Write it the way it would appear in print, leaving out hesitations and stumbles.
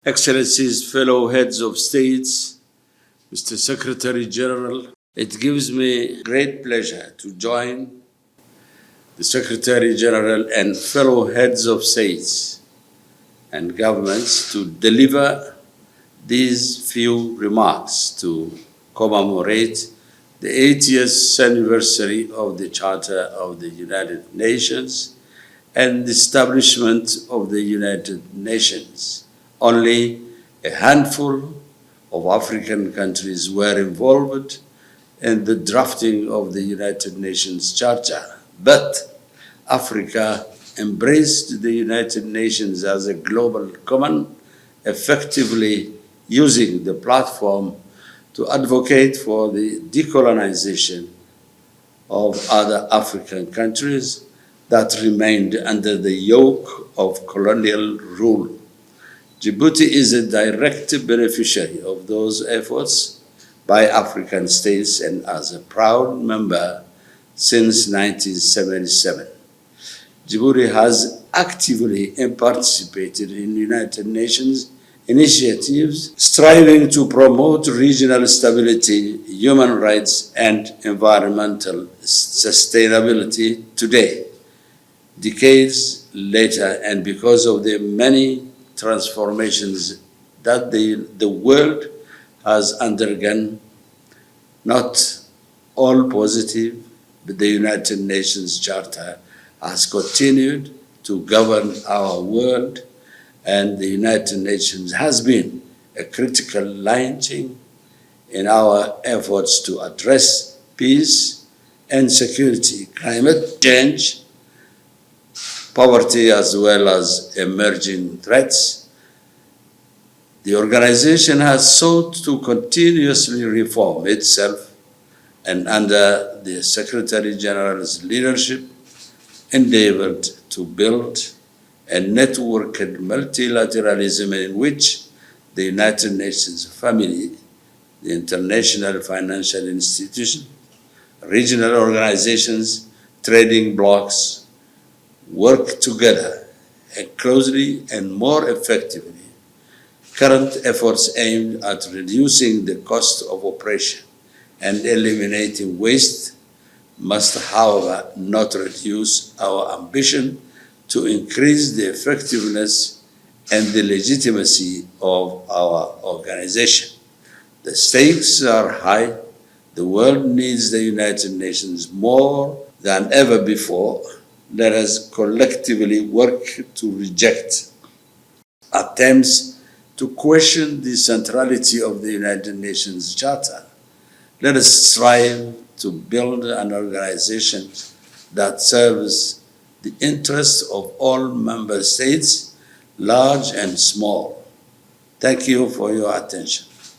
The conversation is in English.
Excellencies, fellow heads of states, Mr. Secretary General, it gives me great pleasure to join the Secretary General and fellow heads of states and governments to deliver these few remarks to commemorate the 80th anniversary of the Charter of the United Nations and the establishment of the United Nations. Only a handful of African countries were involved in the drafting of the United Nations Charter, but Africa embraced the United Nations as a global common, effectively using the platform to advocate for the decolonization of other African countries that remained under the yoke of colonial rule. Djibouti is a direct beneficiary of those efforts by African states and as a proud member since 1977. Djibouti has actively participated in United Nations initiatives striving to promote regional stability, human rights, and environmental sustainability today, decades later, and because of the many transformations that the world has undergone, not all positive, but the United Nations Charter has continued to govern our world, and the United Nations has been a critical linchpin in our efforts to address peace and security, climate change, poverty, as well as emerging threats. The organization has sought to continuously reform itself and under the Secretary General's leadership endeavored to build a networked multilateralism in which the United Nations family, the international financial institutions, regional organizations, trading blocs, work together and closely and more effectively. Current efforts aimed at reducing the cost of operation and eliminating waste must, however, not reduce our ambition to increase the effectiveness and the legitimacy of our organization. The stakes are high. The world needs the United Nations more than ever before. Let us collectively work to reject attempts to question the centrality of the United Nations Charter. Let us strive to build an organization that serves the interests of all member states, large and small. Thank you for your attention.